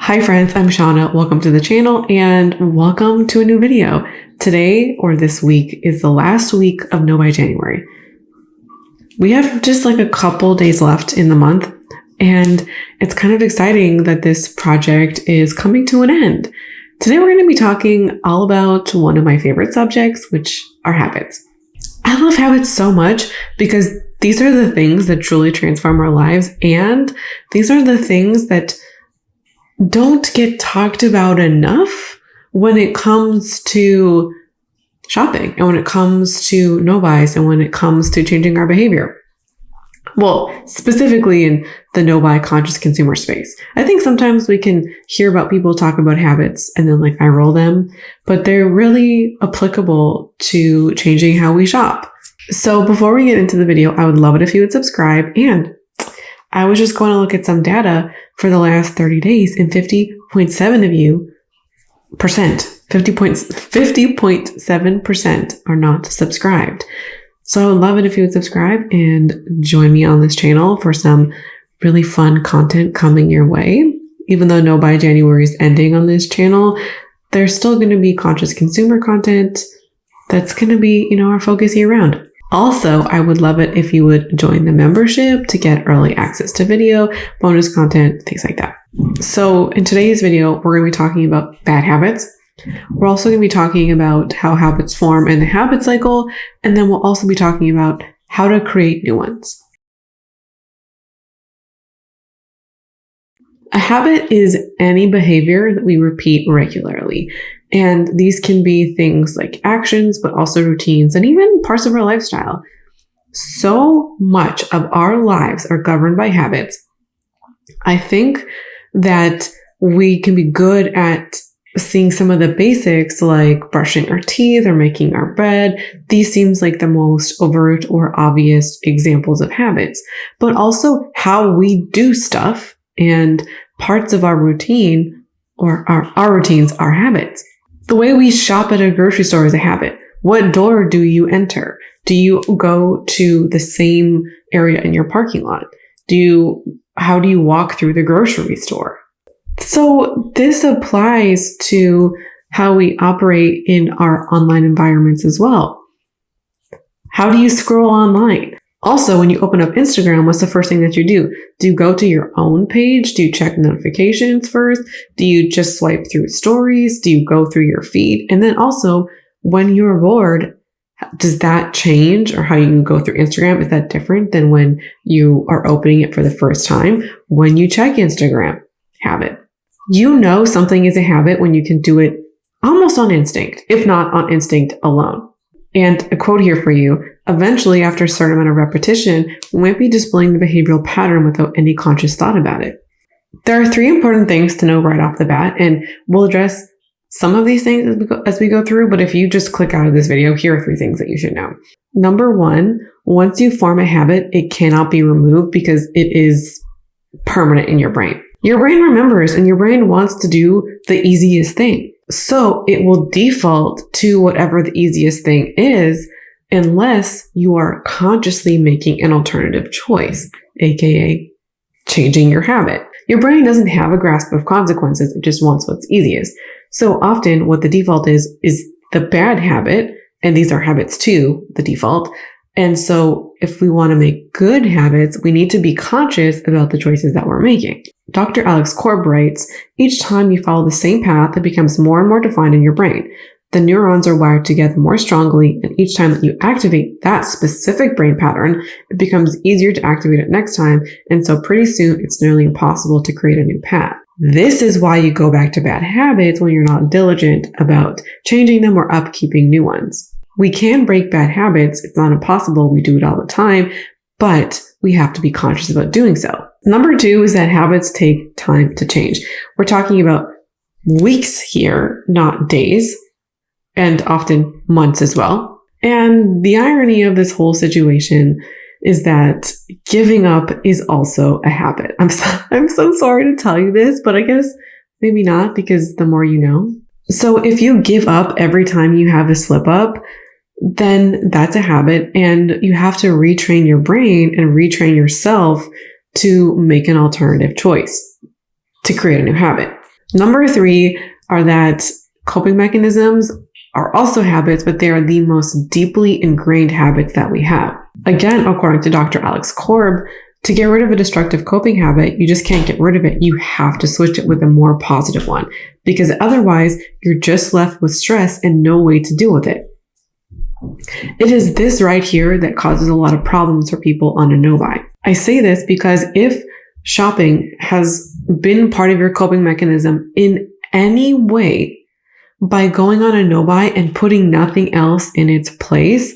Hi friends, I'm Shauna. Welcome to the channel and welcome to a new video. Today, or this week, is the last week of No by January. We have just like a couple days left in the month, and it's kind of exciting that this project is coming to an end. Today we're going to be talking all about one of my favorite subjects, which are habits. I love habits so much because these are the things that truly transform our lives, and these are the things that don't get talked about enough when it comes to shopping and when it comes to no buys and when it comes to changing our behavior. Well, specifically in the no buy conscious consumer space. I think sometimes we can hear about people talk about habits and then eye roll them, but they're really applicable to changing how we shop. So before we get into the video, I would love it if you would subscribe, and I was just going to look at some data for the last 30 days, and 50.7% of you, 50.7% are not subscribed. So I would love it if you would subscribe and join me on this channel for some really fun content coming your way. Even though No by January is ending on this channel, there's still going to be conscious consumer content that's going to be, our focus year round. Also, I would love it if you would join the membership to get early access to video, bonus content, things like that. So in today's video, we're going to be talking about bad habits. We're also going to be talking about how habits form in the habit cycle, and then we'll also be talking about how to create new ones. A habit is any behavior that we repeat regularly. And these can be things like actions, but also routines and even parts of our lifestyle. So much of our lives are governed by habits. I think that we can be good at seeing some of the basics like brushing our teeth or making our bed. These seems like the most overt or obvious examples of habits, but also how we do stuff and parts of our routine or our routines are habits. The way we shop at a grocery store is a habit. What door do you enter? Do you go to the same area in your parking lot? How do you walk through the grocery store? So this applies to how we operate in our online environments as well. How do you scroll online? Also, when you open up Instagram, what's the first thing that you do? Do you go to your own page? Do you check notifications first? Do you just swipe through stories? Do you go through your feed? And then also, when you're bored, does that change, or how you go through Instagram? Is that different than when you are opening it for the first time? When you check Instagram, habit. You know something is a habit when you can do it almost on instinct, if not on instinct alone. And a quote here for you: eventually, after a certain amount of repetition, we might be displaying the behavioral pattern without any conscious thought about it. There are 3 important things to know right off the bat, and we'll address some of these things as we go through, but if you just click out of this video, here are 3 things that you should know. Number 1, once you form a habit, it cannot be removed because it is permanent in your brain. Your brain remembers, and your brain wants to do the easiest thing. So it will default to whatever the easiest thing is, unless you are consciously making an alternative choice, aka changing your habit. Your brain doesn't have a grasp of consequences, it just wants what's easiest. So often what the default is the bad habit, and these are habits too, the default. And so if we want to make good habits, we need to be conscious about the choices that we're making. Dr. Alex Korb writes, each time you follow the same path, it becomes more and more defined in your brain. The neurons are wired together more strongly, and each time that you activate that specific brain pattern, it becomes easier to activate it next time, and so pretty soon it's nearly impossible to create a new path. This is why you go back to bad habits when you're not diligent about changing them or upkeeping new ones. We can break bad habits. It's not impossible. We do it all the time, but we have to be conscious about doing so. Number 2 is that habits take time to change. We're talking about weeks here, not days, and often months as well. And the irony of this whole situation is that giving up is also a habit. I'm so sorry to tell you this, but I guess maybe not, because the more you know. So if you give up every time you have a slip up, then that's a habit, and you have to retrain your brain and retrain yourself to make an alternative choice to create a new habit. Number 3 are that coping mechanisms are also habits, but they are the most deeply ingrained habits that we have. Again, according to Dr. Alex Korb, to get rid of a destructive coping habit, you just can't get rid of it. You have to switch it with a more positive one, because otherwise you're just left with stress and no way to deal with it. It is this right here that causes a lot of problems for people on a no-buy. I say this because if shopping has been part of your coping mechanism in any way, by going on a no-buy and putting nothing else in its place,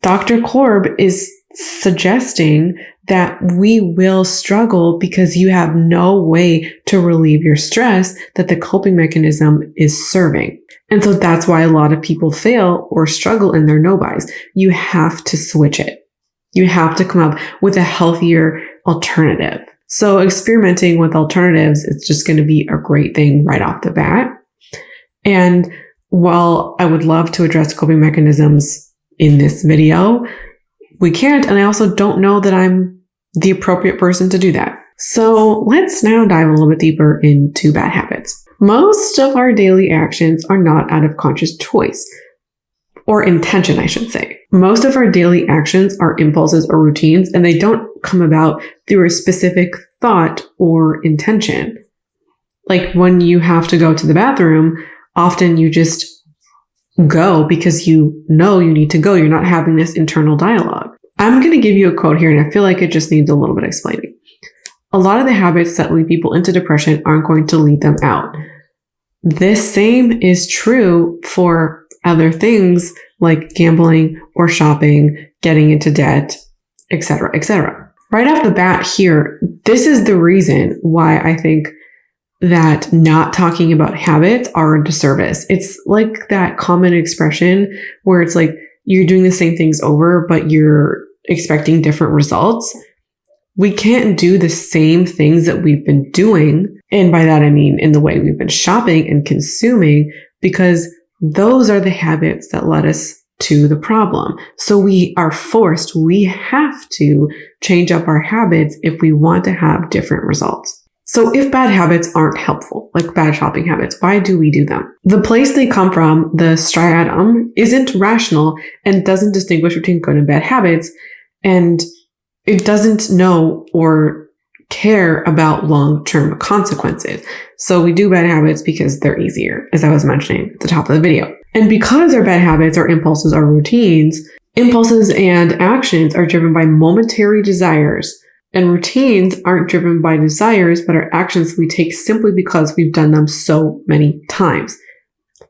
Dr. Korb is suggesting that we will struggle because you have no way to relieve your stress that the coping mechanism is serving. And so that's why a lot of people fail or struggle in their no-buys. You have to switch it. You have to come up with a healthier alternative. So experimenting with alternatives is just going to be a great thing right off the bat. And while I would love to address coping mechanisms in this video, we can't. And I also don't know that I'm the appropriate person to do that. So let's now dive a little bit deeper into bad habits. Most of our daily actions are not out of conscious choice or intention, I should say. Most of our daily actions are impulses or routines, and they don't come about through a specific thought or intention. Like when you have to go to the bathroom, often you just go because you know you need to go. You're not having this internal dialogue. I'm going to give you a quote here, and I feel like it just needs a little bit of explaining. A lot of the habits that lead people into depression aren't going to lead them out. This same is true for other things like gambling or shopping, getting into debt, etc., etc. Right off the bat here, this is the reason why I think that not talking about habits are a disservice. It's like that common expression where it's like you're doing the same things over, but you're expecting different results. We can't do the same things that we've been doing. And by that, I mean in the way we've been shopping and consuming, because those are the habits that led us to the problem. So we have to change up our habits if we want to have different results. So if bad habits aren't helpful, like bad shopping habits, why do we do them? The place they come from, the striatum, isn't rational and doesn't distinguish between good and bad habits. And it doesn't know or care about long-term consequences. So we do bad habits because they're easier, as I was mentioning at the top of the video. And because our bad habits or impulses are routines, impulses and actions are driven by momentary desires. And routines aren't driven by desires, but are actions we take simply because we've done them so many times.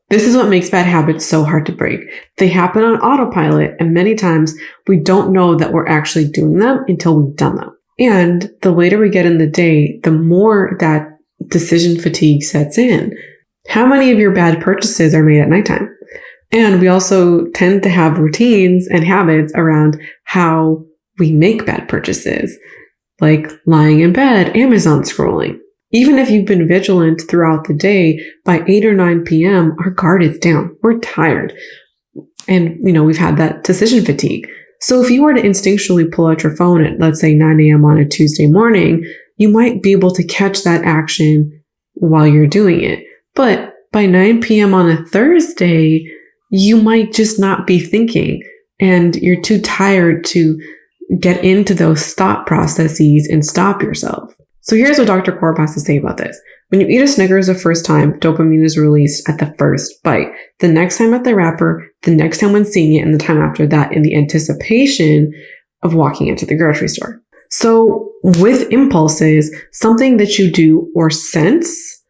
This is what makes bad habits so hard to break. They happen on autopilot, and many times we don't know that we're actually doing them until we've done them. And the later we get in the day, the more that decision fatigue sets in. How many of your bad purchases are made at nighttime? And we also tend to have routines and habits around how we make bad purchases, like lying in bed, Amazon scrolling. Even if you've been vigilant throughout the day, by 8 or 9 p.m., our guard is down. We're tired. And, we've had that decision fatigue. So if you were to instinctually pull out your phone at, let's say, 9 a.m. on a Tuesday morning, you might be able to catch that action while you're doing it. But by 9 p.m. on a Thursday, you might just not be thinking, and you're too tired to get into those thought processes and stop yourself. So here's what Dr. Korb has to say about this. When you eat a Snickers the first time, dopamine is released at the first bite. The next time at the wrapper, the next time when seeing it, and the time after that in the anticipation of walking into the grocery store. So with impulses, something that you do or sense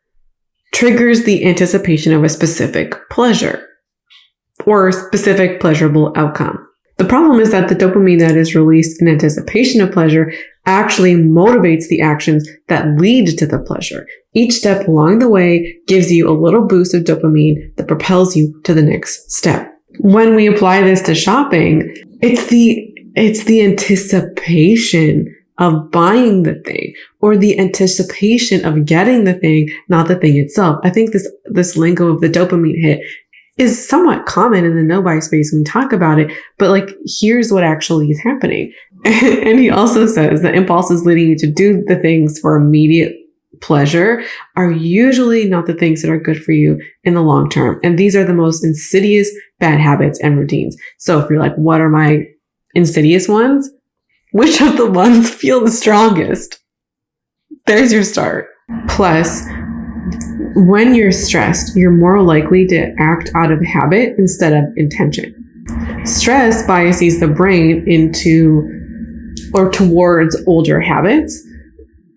triggers the anticipation of a specific pleasure or a specific pleasurable outcome. The problem is that the dopamine that is released in anticipation of pleasure actually motivates the actions that lead to the pleasure. Each step along the way gives you a little boost of dopamine that propels you to the next step. When we apply this to shopping, it's the anticipation of buying the thing or the anticipation of getting the thing, not the thing itself. I think this lingo of the dopamine hit is somewhat common in the no-buy space when we talk about it, but here's what actually is happening. And he also says that impulse is leading you to do the things for immediate pleasure are usually not the things that are good for you in the long term. And these are the most insidious bad habits and routines. So if you're like, what are my insidious ones? Which of the ones feel the strongest? There's your start. Plus, when you're stressed, you're more likely to act out of habit instead of intention. Stress biases the brain into or towards older habits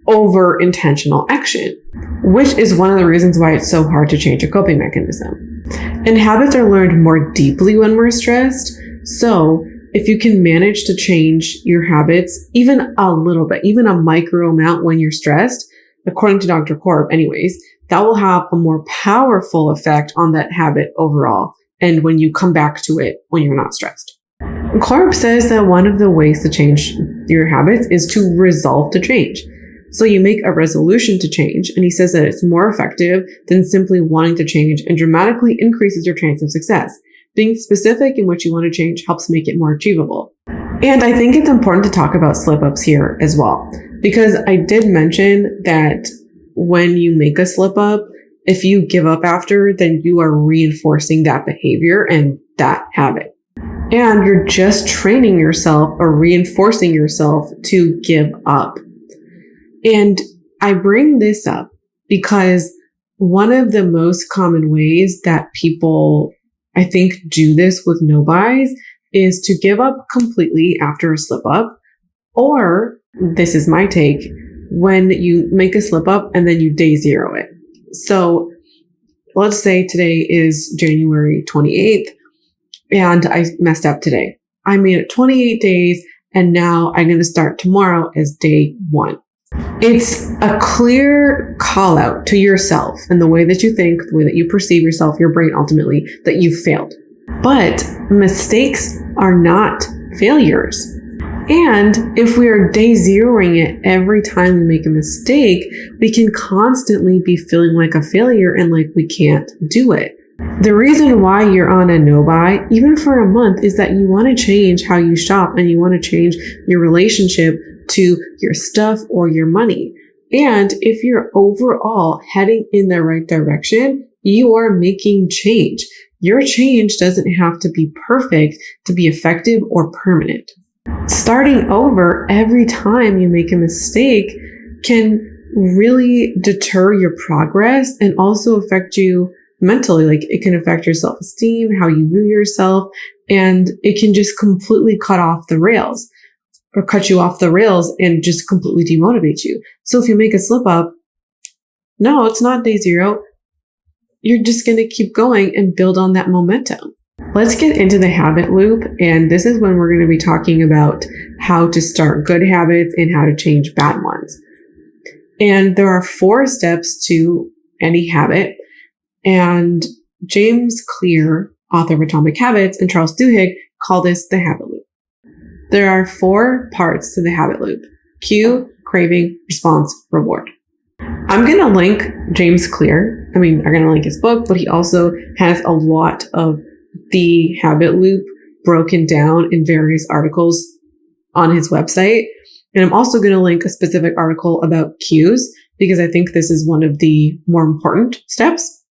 over intentional action, which is one of the reasons why it's so hard to change a coping mechanism. And habits are learned more deeply when we're stressed. So if you can manage to change your habits even a little bit, even a micro amount when you're stressed, according to Dr. Korb anyways, that will have a more powerful effect on that habit overall. And when you come back to it when you're not stressed. Korb says that one of the ways to change your habits is to resolve to change. So you make a resolution to change, and he says that it's more effective than simply wanting to change and dramatically increases your chance of success. Being specific in what you want to change helps make it more achievable. And I think it's important to talk about slip-ups here as well, because I did mention that when you make a slip-up, if you give up after, then you are reinforcing that behavior and that habit. And you're just training yourself or reinforcing yourself to give up. And I bring this up because one of the most common ways that people, I think, do this with no buys is to give up completely after a slip up. Or, this is my take, when you make a slip up and then you day zero it. So let's say today is January 28th and I messed up today. I made it 28 days and now I'm going to start tomorrow as day 1. It's a clear call out to yourself and the way that you think, the way that you perceive yourself, your brain ultimately, that you failed. But mistakes are not failures. And if we are day zeroing it every time we make a mistake, we can constantly be feeling like a failure and like we can't do it. The reason why you're on a no buy, even for a month, is that you want to change how you shop and you want to change your relationship to your stuff or your money. And if you're overall heading in the right direction, you are making change. Your change doesn't have to be perfect to be effective or permanent. Starting over every time you make a mistake can really deter your progress and also affect you mentally. Like, it can affect your self-esteem, how you view yourself, and it can just completely cut off the rails or cut you off the rails and just completely demotivate you. So if you make a slip up, no, it's not day zero. You're just going to keep going and build on that momentum. Let's get into the habit loop. And this is when we're going to be talking about how to start good habits and how to change bad ones. And there are 4 steps to any habit. And James Clear, author of Atomic Habits, and Charles Duhigg call this the habit loop. There are 4 parts to the habit loop: cue, craving, response, reward. I'm going to link James Clear. I'm going to link his book, but he also has a lot of the habit loop broken down in various articles on his website. And I'm also going to link a specific article about cues because I think this is one of the more important steps.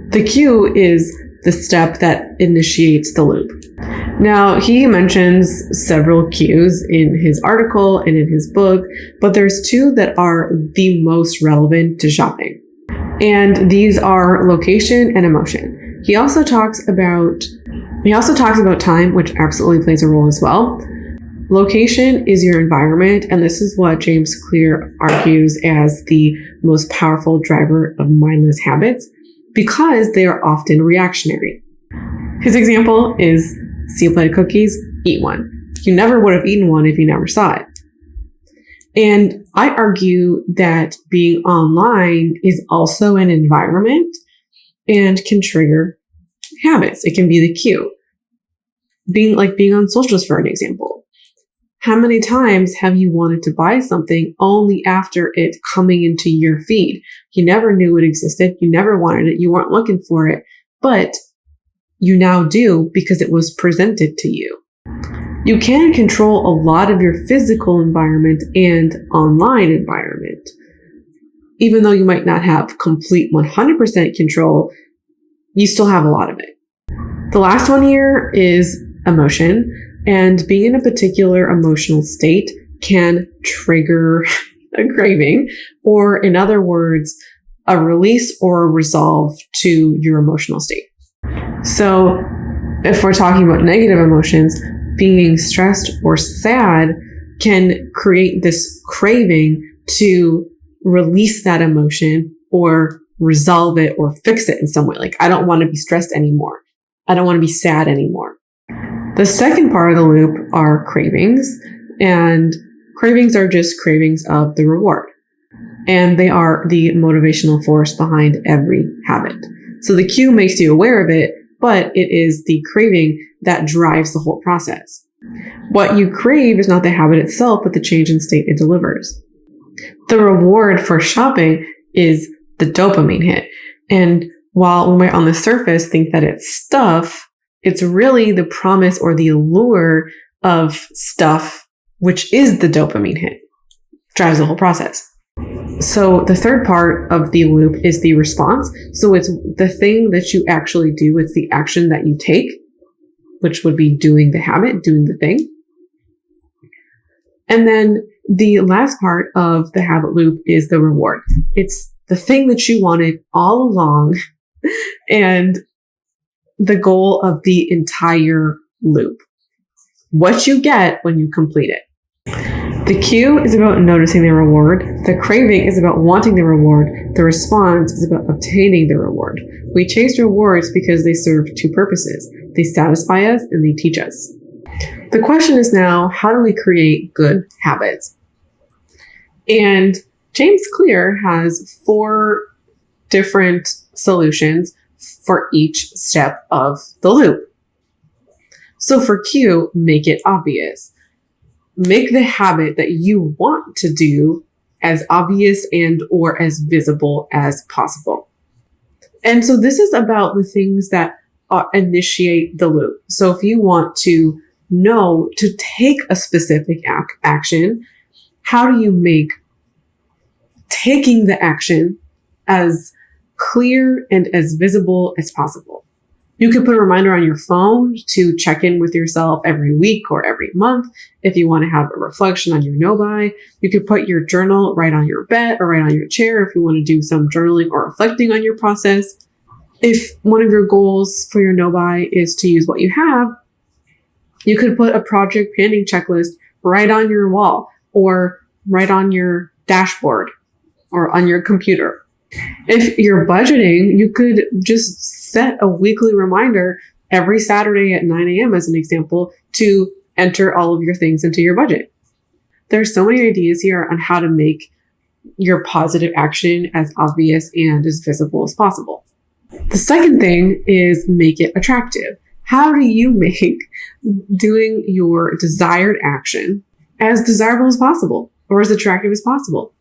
The cue is the step that initiates the loop. Now, he mentions several cues in his article and in his book, but there's 2 that are the most relevant to shopping. And these are location and emotion. He also talks about time, which absolutely plays a role as well. Location is your environment, and this is what James Clear argues as the most powerful driver of mindless habits because they are often reactionary. His example is: see a plate of cookies, eat one. You never would have eaten one if you never saw it. And I argue that being online is also an environment and can trigger habits. It can be the cue. Being on socials, for an example. How many times have you wanted to buy something only after it coming into your feed? You never knew it existed. You never wanted it. You weren't looking for it, but you now do because it was presented to you. You can control a lot of your physical environment and online environment. even though you might not have complete 100% control, you still have a lot of it. The last one here is emotion, and being in a particular emotional state can trigger a craving, or in other words, a release or a resolve to your emotional state. So if we're talking about negative emotions, being stressed or sad can create this craving to release that emotion or resolve it or fix it in some way. Like, I don't want to be stressed anymore. I don't want to be sad anymore. The second part of the loop are cravings, and cravings are just cravings of the reward. And they are the motivational force behind every habit. So the cue makes you aware of it, but it is the craving that drives the whole process. What you crave is not the habit itself, but the change in state it delivers. The reward for shopping is the dopamine hit. And while we might on the surface think that it's stuff, it's really the promise or the allure of stuff, which is the dopamine hit, drives the whole process. So the third part of the loop is the response. So it's the thing that you actually do. It's the action that you take, which would be doing the habit, doing the thing. And then the last part of the habit loop is the reward. It's the thing that you wanted all along and the goal of the entire loop. What you get when you complete it. The cue is about noticing the reward. The craving is about wanting the reward. The response is about obtaining the reward. We chase rewards because they serve two purposes. They satisfy us and they teach us. The question is now, how do we create good habits? And James Clear has 4 different solutions for each step of the loop. So for cue, make it obvious. Make the habit that you want to do as obvious and or as visible as possible. And so this is about the things that initiate the loop. So if you want to know to take a specific action, how do you make taking the action as clear and as visible as possible? You could put a reminder on your phone to check in with yourself every week or every month. If you want to have a reflection on your no-buy, you could put your journal right on your bed or right on your chair if you want to do some journaling or reflecting on your process. If one of your goals for your no-buy is to use what you have, you could put a project planning checklist right on your wall or right on your dashboard or on your computer. If you're budgeting, you could just set a weekly reminder every Saturday at 9 a.m. as an example to enter all of your things into your budget. There's so many ideas here on how to make your positive action as obvious and as visible as possible. The second thing is make it attractive. How do you make doing your desired action as desirable as possible or as attractive as possible?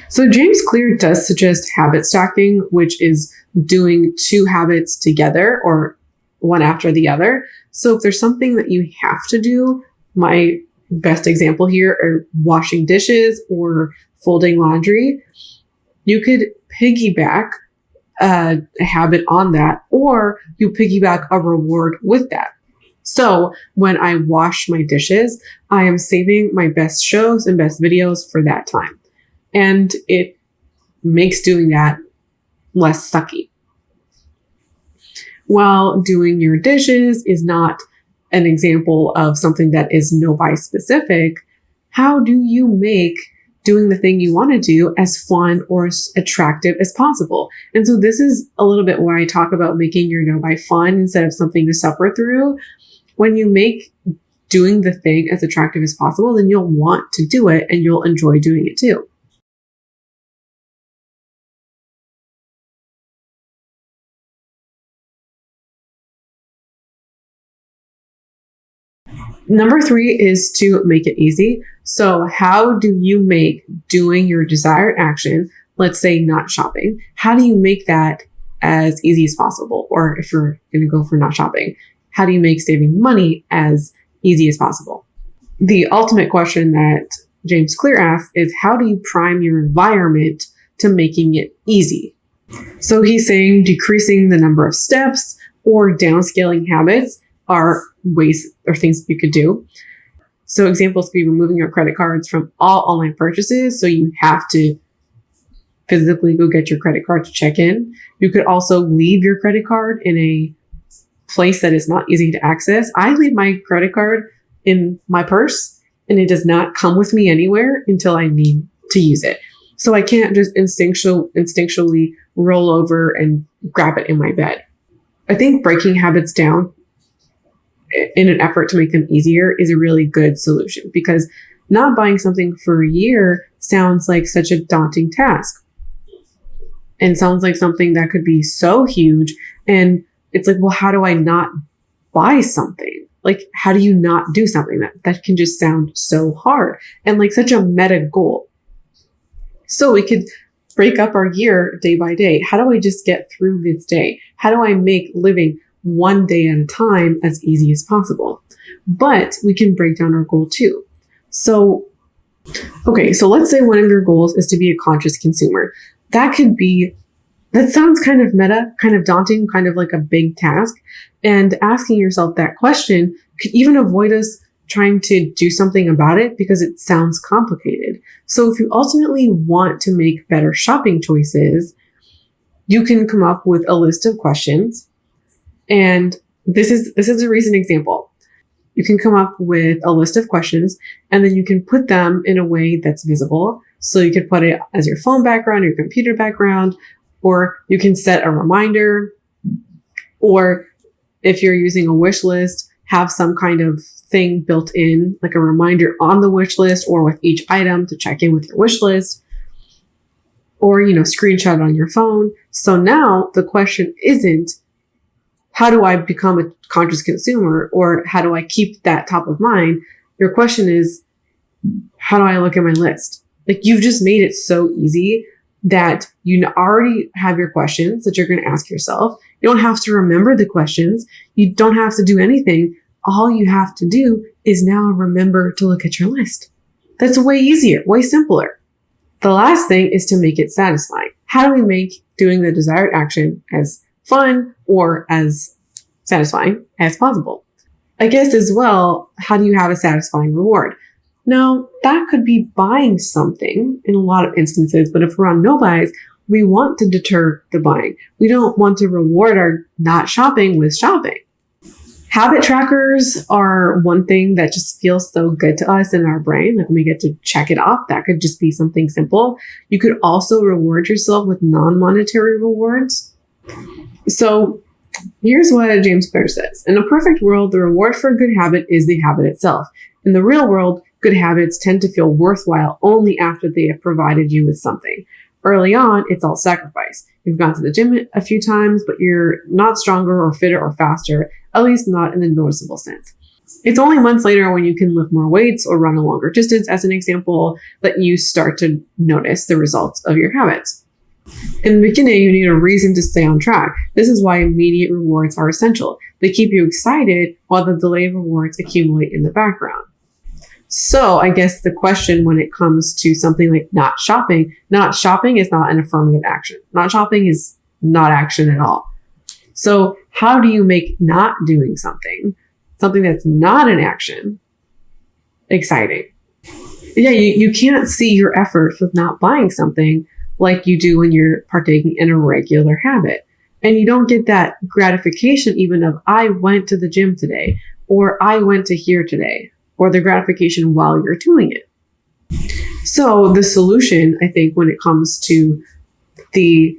So James Clear does suggest habit stacking, which is doing 2 habits together or one after the other. So if there's something that you have to do, my best example here are washing dishes or folding laundry. You could piggyback a habit on that, or you piggyback a reward with that. So when I wash my dishes, I am saving my best shows and best videos for that time. And it makes doing that less sucky. While doing your dishes is not an example of something that is no-buy specific, how do you make doing the thing you want to do as fun or as attractive as possible? And so this is a little bit where I talk about making your no-buy fun instead of something to suffer through. When you make doing the thing as attractive as possible, then you'll want to do it and you'll enjoy doing it too. Number 3 is to make it easy. So how do you make doing your desired action, let's say not shopping, how do you make that as easy as possible? Or if you're going to go for not shopping, how do you make saving money as easy as possible? The ultimate question that James Clear asks is, how do you prime your environment to making it easy. So he's saying decreasing the number of steps or downscaling habits are ways or things you could do. So examples could be removing your credit cards from all online purchases. So you have to physically go get your credit card to check in. You could also leave your credit card in a place that is not easy to access. I leave my credit card in my purse and it does not come with me anywhere until I need to use it. So I can't just instinctually roll over and grab it in my bed. I think breaking habits down in an effort to make them easier is a really good solution, because not buying something for a year sounds like such a daunting task and sounds like something that could be so huge. And it's like, well, how do I not buy something? Like, how do you not do something that can just sound so hard and like such a meta goal? So we could break up our year day by day. How do I just get through this day? How do I make living one day at a time as easy as possible? But we can break down our goal too. So let's say one of your goals is to be a conscious consumer. That sounds kind of meta, kind of daunting, kind of like a big task. And asking yourself that question could even avoid us trying to do something about it because it sounds complicated. So if you ultimately want to make better shopping choices, you can come up with a list of questions. And this is a recent example. You can come up with a list of questions and then you can put them in a way that's visible. So you could put it as your phone background, your computer background, or you can set a reminder, or if you're using a wish list, have some kind of thing built in, like a reminder on the wish list or with each item to check in with your wish list, or, screenshot it on your phone. So now the question isn't, how do I become a conscious consumer, or how do I keep that top of mind? Your question is, how do I look at my list? Like, you've just made it so easy that you already have your questions that you're going to ask yourself. You don't have to remember the questions. You don't have to do anything. All you have to do is now remember to look at your list. That's way easier, way simpler. The last thing is to make it satisfying. How do we make doing the desired action as fun or as satisfying as possible? I guess as well, how do you have a satisfying reward? Now, that could be buying something in a lot of instances, but if we're on no buys, we want to deter the buying. We don't want to reward our not shopping with shopping. Habit trackers are one thing that just feels so good to us in our brain. Like when we get to check it off, that could just be something simple. You could also reward yourself with non-monetary rewards. So here's what James Clear says. In a perfect world, the reward for a good habit is the habit itself. In the real world, good habits tend to feel worthwhile only after they have provided you with something. Early on, it's all sacrifice. You've gone to the gym a few times, but you're not stronger or fitter or faster, at least not in the noticeable sense. It's only months later when you can lift more weights or run a longer distance, as an example, that you start to notice the results of your habits. In the beginning, you need a reason to stay on track. This is why immediate rewards are essential. They keep you excited while the delayed rewards accumulate in the background. So I guess the question when it comes to something like not shopping is not an affirmative action. Not shopping is not action at all. So how do you make not doing something that's not an action, exciting? Yeah, you can't see your effort with not buying something like you do when you're partaking in a regular habit. And you don't get that gratification even of, I went to the gym today, or I went to here today, or the gratification while you're doing it. So the solution, I think, when it comes to the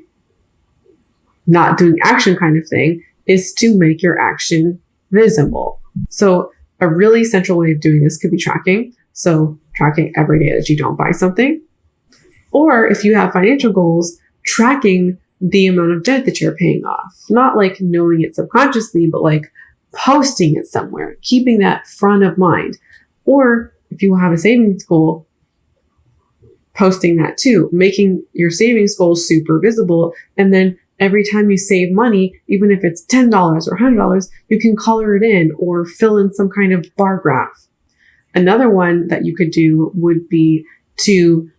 not doing action kind of thing, is to make your action visible. So a really central way of doing this could be tracking. So tracking every day that you don't buy something. Or if you have financial goals, tracking the amount of debt that you're paying off. Not like knowing it subconsciously, but like posting it somewhere, keeping that front of mind. Or if you have a savings goal, posting that too, making your savings goal super visible. And then every time you save money, even if it's $10 or $100, you can color it in or fill in some kind of bar graph. Another one that you could do would be to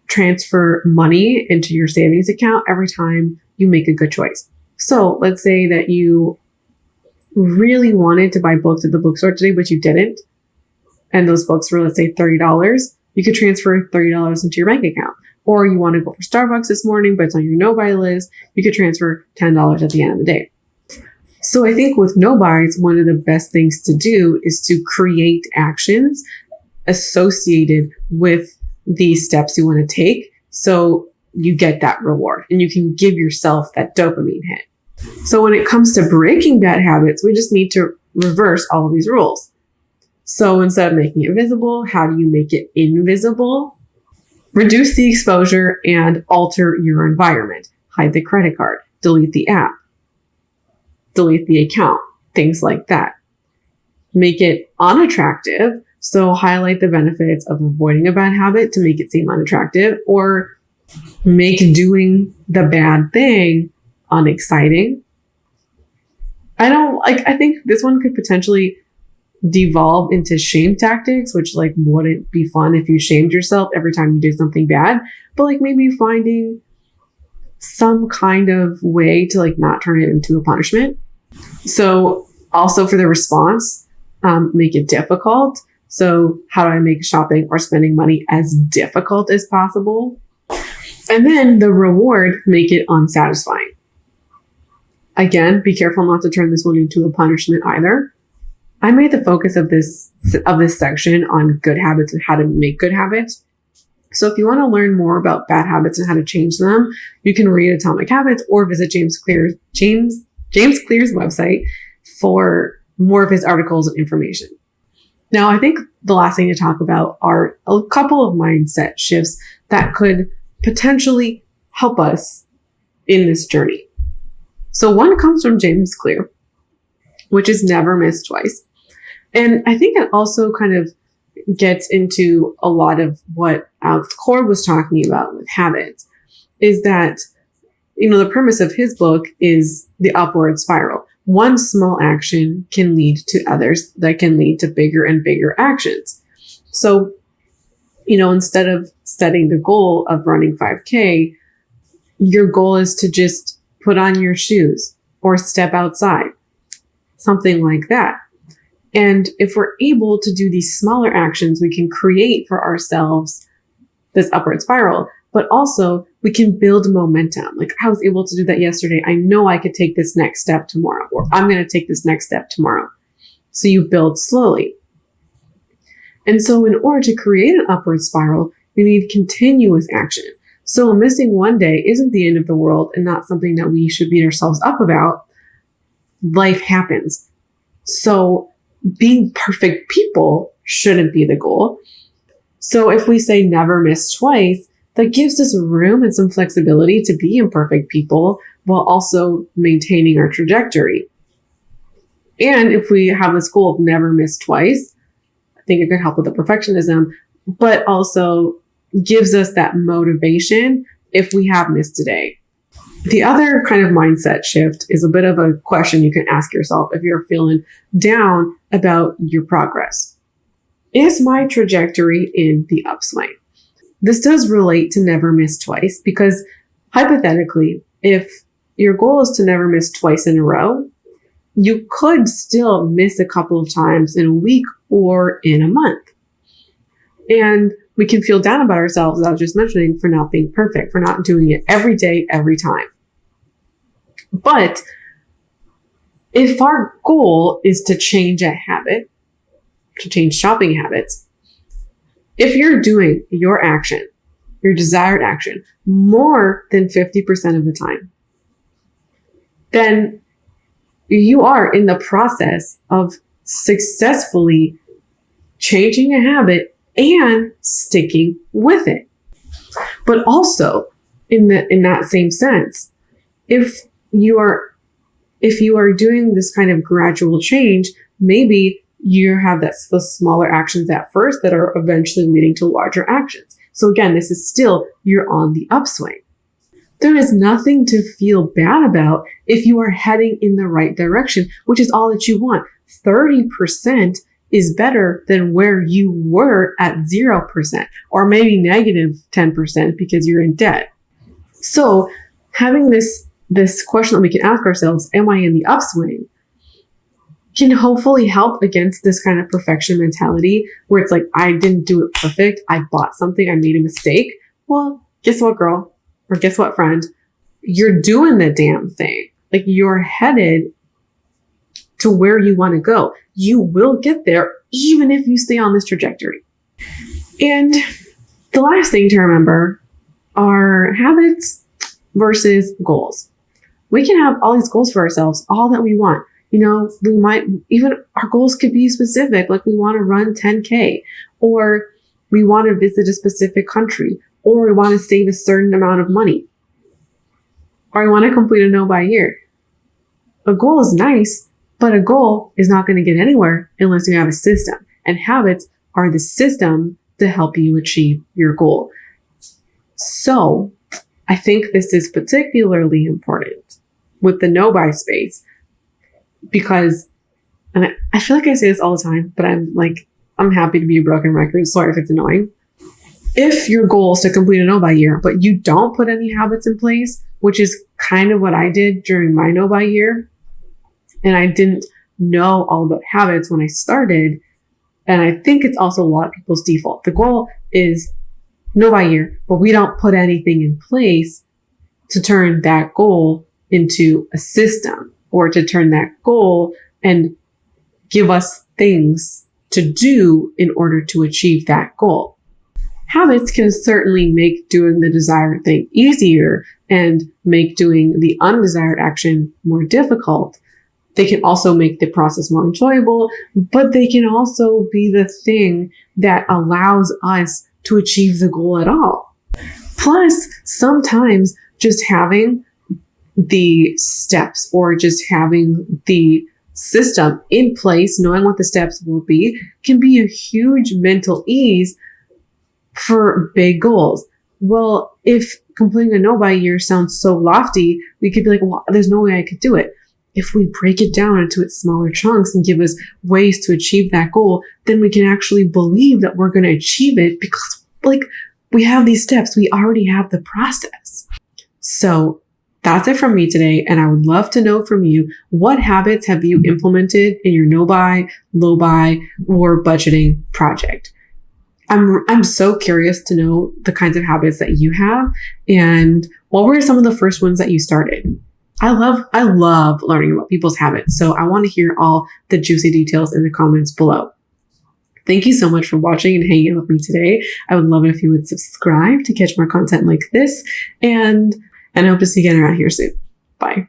transfer money into your savings account every time you make a good choice. So let's say that you really wanted to buy books at the bookstore today, but you didn't. And those books were, let's say, $30. You could transfer $30 into your bank account. Or you want to go for Starbucks this morning, but it's on your no-buy list. You could transfer $10 at the end of the day. So I think with no-buys, one of the best things to do is to create actions associated with the steps you want to take, so you get that reward and you can give yourself that dopamine hit. So when it comes to breaking bad habits, we just need to reverse all of these rules. So instead of making it visible, how do you make it invisible? Reduce the exposure and alter your environment. Hide the credit card, delete the app, delete the account, things like that. Make it unattractive. So highlight the benefits of avoiding a bad habit to make it seem unattractive, or make doing the bad thing unexciting. I think this one could potentially devolve into shame tactics, which wouldn't be fun if you shamed yourself every time you did something bad, but maybe finding some kind of way to not turn it into a punishment. So also for the response, make it difficult. So how do I make shopping or spending money as difficult as possible? And then the reward, make it unsatisfying. Again, be careful not to turn this one into a punishment either. I made the focus of this section on good habits and how to make good habits. So if you want to learn more about bad habits and how to change them, you can read Atomic Habits or visit James Clear's website for more of his articles and information. Now, I think the last thing to talk about are a couple of mindset shifts that could potentially help us in this journey. So one comes from James Clear, which is never miss twice. And I think it also kind of gets into a lot of what Alex Cord was talking about with habits, is that, the premise of his book is the upward spiral. One small action can lead to others that can lead to bigger and bigger actions. So, instead of setting the goal of running 5K, your goal is to just put on your shoes or step outside, something like that. And if we're able to do these smaller actions, we can create for ourselves this upward spiral, but also we can build momentum. I was able to do that yesterday. I know I could take this next step tomorrow, or I'm going to take this next step tomorrow. So you build slowly. And so in order to create an upward spiral, we need continuous action. So missing one day isn't the end of the world and not something that we should beat ourselves up about. Life happens. So being perfect people shouldn't be the goal. So if we say never miss twice, that gives us room and some flexibility to be imperfect people while also maintaining our trajectory. And if we have this goal of never miss twice, I think it could help with the perfectionism, but also gives us that motivation if we have missed a day. The other kind of mindset shift is a bit of a question you can ask yourself if you're feeling down about your progress. Is my trajectory in the upswing? This does relate to never miss twice, because hypothetically, if your goal is to never miss twice in a row, you could still miss a couple of times in a week or in a month. And we can feel down about ourselves, as I was just mentioning, for not being perfect, for not doing it every day, every time. But if our goal is to change a habit, to change shopping habits, if you're doing your action, your desired action, more than 50% of the time, then you are in the process of successfully changing a habit and sticking with it. But also, in that same sense, if you are doing this kind of gradual change, maybe you have the smaller actions at first that are eventually leading to larger actions. So again, this is still, you're on the upswing. There is nothing to feel bad about if you are heading in the right direction, which is all that you want. 30% is better than where you were at 0% or maybe negative 10% because you're in debt. So having this question that we can ask ourselves, am I in the upswing, can hopefully help against this kind of perfection mentality where it's like, I didn't do it perfect. I bought something. I made a mistake. Well, guess what, girl? Or guess what, friend? You're doing the damn thing. Like, you're headed to where you want to go. You will get there even if you stay on this trajectory. And the last thing to remember are habits versus goals. We can have all these goals for ourselves, all that we want. You know, we might even, our goals could be specific, like we want to run 10K, or we want to visit a specific country, or we want to save a certain amount of money, or we want to complete a no-buy year. A goal is nice, but a goal is not going to get anywhere unless you have a system. And habits are the system to help you achieve your goal. So I think this is particularly important with the no-buy space because, and I feel like I say this all the time, but I'm happy to be a broken record. Sorry if it's annoying. If your goal is to complete a no-buy year, but you don't put any habits in place, which is kind of what I did during my no-buy year, and I didn't know all about habits when I started, and I think it's also a lot of people's default. The goal is no-buy year, but we don't put anything in place to turn that goal into a system or to turn that goal and give us things to do in order to achieve that goal. Habits can certainly make doing the desired thing easier and make doing the undesired action more difficult. They can also make the process more enjoyable, but they can also be the thing that allows us to achieve the goal at all. Plus, sometimes just having the steps or just having the system in place, knowing what the steps will be, can be a huge mental ease for big goals. Well, if completing a no-buy year sounds so lofty, we could be like, well, there's no way I could do it. If we break it down into its smaller chunks and give us ways to achieve that goal, then we can actually believe that we're going to achieve it because, like, we have these steps. We already have the process. So that's it from me today. And I would love to know from you, what habits have you implemented in your no-buy, low-buy, or budgeting project? I'm so curious to know the kinds of habits that you have and what were some of the first ones that you started? I love learning about people's habits. So I want to hear all the juicy details in the comments below. Thank you so much for watching and hanging out with me today. I would love it if you would subscribe to catch more content like this. And I hope to see you again around here soon. Bye.